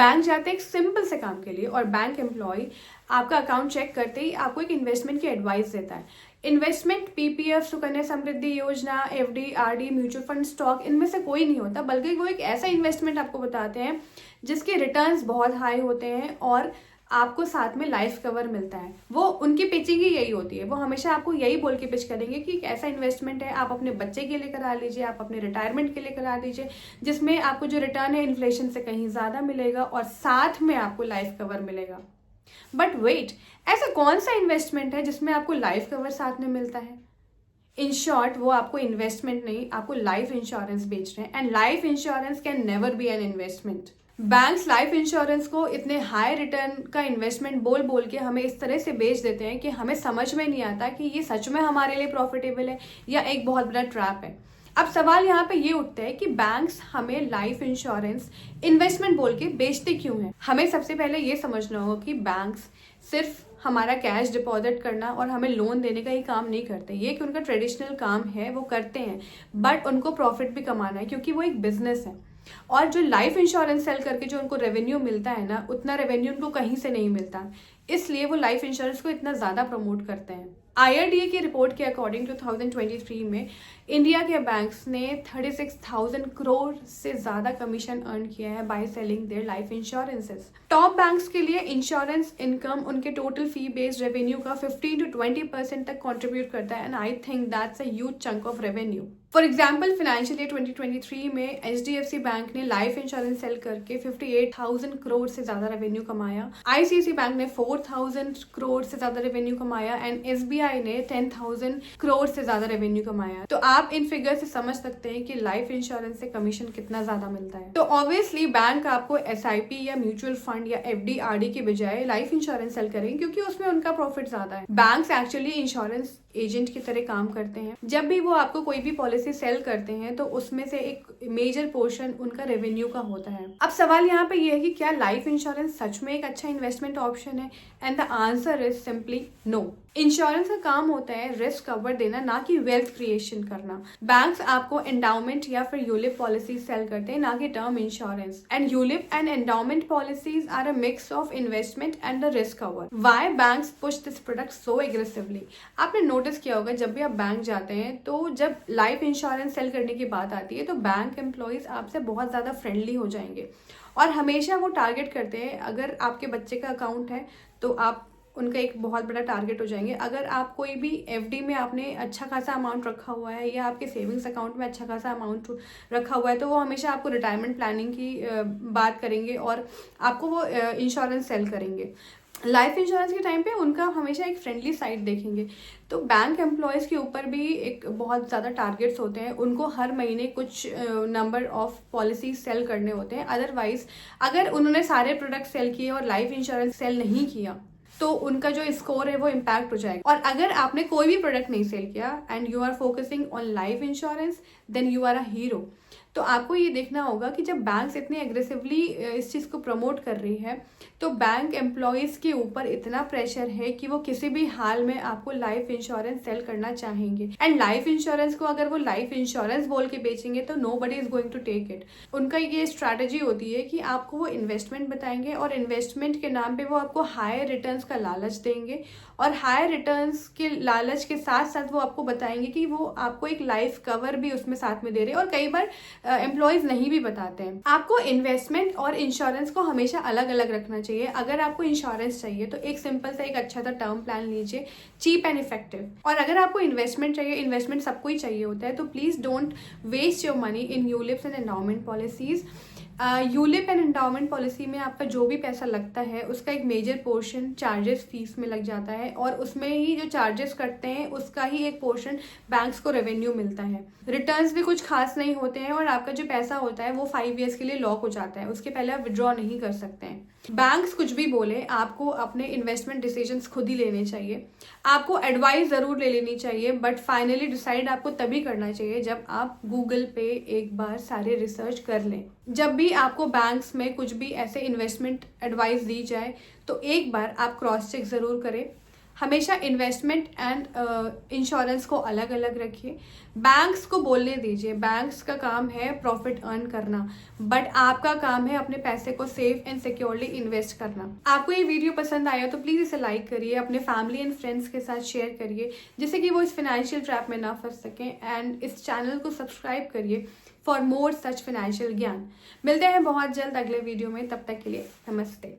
Bank जाते हैं एक सिंपल से काम के लिए और बैंक एम्प्लॉय आपका अकाउंट चेक करते ही आपको एक इन्वेस्टमेंट की एडवाइस देता है। इन्वेस्टमेंट पीपीएफ, सुकन्या समृद्धि योजना, FD, RD, mutual fund, stock, इनमें से कोई नहीं होता, बल्कि वो एक ऐसा इन्वेस्टमेंट आपको बताते हैं जिसके रिटर्न्स बहुत हाई होते हैं और आपको साथ में लाइफ कवर मिलता है। वो उनकी पिचिंग ही यही होती है, वो हमेशा आपको यही बोल के पिच करेंगे कि एक ऐसा इन्वेस्टमेंट है, आप अपने बच्चे के लिए करा लीजिए, आप अपने रिटायरमेंट के लिए करा लीजिए, जिसमें आपको जो रिटर्न है इन्फ्लेशन से कहीं ज़्यादा मिलेगा और साथ में आपको लाइफ कवर मिलेगा। बट वेट, ऐसा कौन सा इन्वेस्टमेंट है जिसमें आपको लाइफ कवर साथ में मिलता है? इन शॉर्ट, वो आपको इन्वेस्टमेंट नहीं, आपको लाइफ इंश्योरेंस बेच रहे हैं। And life insurance can never be an investment. Banks life insurance को इतने हाई रिटर्न का इन्वेस्टमेंट बोल बोल के हमें इस तरह से बेच देते हैं कि हमें समझ में नहीं आता कि ये सच में हमारे लिए प्रॉफिटेबल है या एक बहुत बड़ा ट्रैप है। अब सवाल यहाँ पे ये उठता है कि बैंक्स हमें लाइफ इंश्योरेंस इन्वेस्टमेंट बोल के बेचते क्यों हैं? हमें सबसे पहले ये समझना होगा कि बैंक्स सिर्फ हमारा कैश डिपॉजिट करना और हमें लोन देने का ही काम नहीं करते। ये कि उनका ट्रेडिशनल काम है, वो करते हैं, बट उनको प्रॉफिट भी कमाना है क्योंकि वो एक बिजनेस है। और जो लाइफ इंश्योरेंस सेल करके जो उनको रेवेन्यू मिलता है ना, उतना रेवेन्यू उनको कहीं से नहीं मिलता, इसलिए वो लाइफ इंश्योरेंस को इतना ज़्यादा प्रमोट करते हैं। IRDA की रिपोर्ट के अकॉर्डिंग 2023 में इंडिया के बैंक्स ने 36,000 करोड़ से ज़्यादा कमीशन अर्न किया है by selling their life insurances. Top banks के लिए इंश्योरेंस इनकम उनके टोटल फी बेस्ड रेवेन्यू का 15 to 20% तक कंट्रीब्यूट करता है, and I think that's a huge chunk of revenue. For example, financial year 2023 में HDFC बैंक ने लाइफ इंश्योरेंस सेल करके 58,000 करोड़ से ज़्यादा रेवेन्यू कमाया, ICICI बैंक ने 4,000 करोड़ से ज़्यादा रेवेन्यू कमाया, एंड SBI ने 10,000 करोड़ से ज़्यादा रेवेन्यू कमाया। तो आप इन फिगर से समझ सकते हैं कि लाइफ इंश्योरेंस से कमीशन कितना ज़्यादा मिलता है। तो ऑब्वियसली बैंक आपको SIP या म्यूचुअल फंड या FD, RD के बजाय लाइफ इंश्योरेंस सेल करेंगे क्योंकि उसमें उनका प्रॉफिट ज़्यादा है। बैंक्स एक्चुअली इंश्योरेंस एजेंट की तरह काम करते हैं। जब भी वो आपको कोई भी पॉलिसी सेल करते हैं तो उसमें से एक मेजर पोर्शन उनका रेवेन्यू का होता है। अब सवाल यहाँ पे ये है कि क्या लाइफ इंश्योरेंस सच में एक अच्छा इन्वेस्टमेंट ऑप्शन है? And the answer is simply no. Insurance का काम होता है रिस्क कवर देना, ना कि वेल्थ क्रिएशन करना। बैंक्स आपको एंडाउमेंट या फिर यूलिप पॉलिसी सेल करते हैं, ना कि term insurance. And ULIP and endowment policies are a mix of investment and the risk cover. Why banks push this product so aggressively? आपने नोटिस किया होगा जब भी आप बैंक जाते हैं तो जब लाइफ इंश्योरेंस सेल करने की बात आती है तो बैंक एम्प्लॉयज आपसे बहुत ज़्यादा फ्रेंडली हो जाएंगे और हमेशा वो टारगेट करते हैं। अगर आपके बच्चे का अकाउंट है तो आप उनका एक बहुत बड़ा टारगेट हो जाएंगे। अगर आप कोई भी FD में आपने अच्छा खासा अमाउंट रखा हुआ है या आपके सेविंग्स अकाउंट में अच्छा खासा अमाउंट रखा हुआ है तो वो हमेशा आपको रिटायरमेंट प्लानिंग की बात करेंगे और आपको वो इंश्योरेंस सेल करेंगे। लाइफ इंश्योरेंस के टाइम पे उनका हमेशा एक फ्रेंडली साइड देखेंगे। तो बैंक एम्प्लॉयज़ के ऊपर भी एक बहुत ज़्यादा टारगेट्स होते हैं, उनको हर महीने कुछ नंबर ऑफ पॉलिसीज सेल करने होते हैं। अदरवाइज अगर उन्होंने सारे प्रोडक्ट सेल किए और लाइफ इंश्योरेंस सेल नहीं किया तो उनका जो स्कोर है वो इम्पैक्ट हो जाएगा। और अगर आपने कोई भी प्रोडक्ट नहीं सेल किया and you are focusing on life insurance, then you are a hero. तो आपको ये देखना होगा कि जब बैंक्स इतनी एग्रेसिवली इस चीज़ को प्रमोट कर रही है तो बैंक एम्प्लॉयज़ के ऊपर इतना प्रेशर है कि वो किसी भी हाल में आपको लाइफ इंश्योरेंस सेल करना चाहेंगे। एंड लाइफ इंश्योरेंस को अगर वो लाइफ इंश्योरेंस बोल के बेचेंगे तो nobody is going to take it. उनका ये स्ट्रैटेजी होती है कि आपको वो इन्वेस्टमेंट बताएंगे और इन्वेस्टमेंट के नाम पे वो आपको हायर रिटर्न्स का लालच देंगे और हायर रिटर्न्स के लालच के साथ साथ वो आपको बताएंगे कि वो आपको एक लाइफ कवर भी उसमें साथ में दे रहे हैं। और कई बार एम्प्लॉयज नहीं भी बताते हैं। आपको इन्वेस्टमेंट और इंश्योरेंस को हमेशा अलग अलग रखना चाहिए। अगर आपको इंश्योरेंस चाहिए तो एक सिंपल सा एक अच्छा सा टर्म प्लान लीजिए, चीप एंड इफेक्टिव। और अगर आपको इन्वेस्टमेंट चाहिए, इन्वेस्टमेंट सबको ही चाहिए होता है, तो please don't waste your money in ULIPs and endowment policies. ULIP and endowment policy में आपका जो भी पैसा लगता है उसका एक मेजर पोर्शन चार्जेस फीस में लग जाता है और उसमें ही जो चार्जेस कटते हैं उसका ही एक पोर्शन बैंक्स को रेवेन्यू मिलता है। रिटर्न्स भी कुछ खास नहीं होते हैं और आपका जो पैसा होता है वो 5 ईयर्स के लिए लॉक हो जाता है, उसके पहले आप विड्रॉ नहीं कर सकते हैं। बैंक्स कुछ भी बोले, आपको अपने इन्वेस्टमेंट डिसीजंस खुद ही लेने चाहिए। आपको एडवाइस ज़रूर ले लेनी चाहिए, बट फाइनली डिसाइड आपको तभी करना चाहिए जब आप गूगल पे एक बार सारे रिसर्च कर लें। जब भी आपको बैंक्स में कुछ भी ऐसे इन्वेस्टमेंट एडवाइस दी जाए तो एक बार आप क्रॉस चेक ज़रूर करें। हमेशा इन्वेस्टमेंट एंड इंश्योरेंस को अलग अलग रखिए। बैंक्स को बोलने दीजिए, बैंक्स का काम है प्रॉफिट अर्न करना, बट आपका काम है अपने पैसे को सेफ एंड सिक्योरली इन्वेस्ट करना। आपको ये वीडियो पसंद आया तो प्लीज़ इसे लाइक करिए, अपने फैमिली एंड फ्रेंड्स के साथ शेयर करिए, जिससे कि वो इस फाइनेंशियल ट्रैप में ना फंस सकें। एंड इस चैनल को सब्सक्राइब करिए फॉर मोर सच फाइनेंशियल ज्ञान। मिलते हैं बहुत जल्द अगले वीडियो में, तब तक के लिए नमस्ते।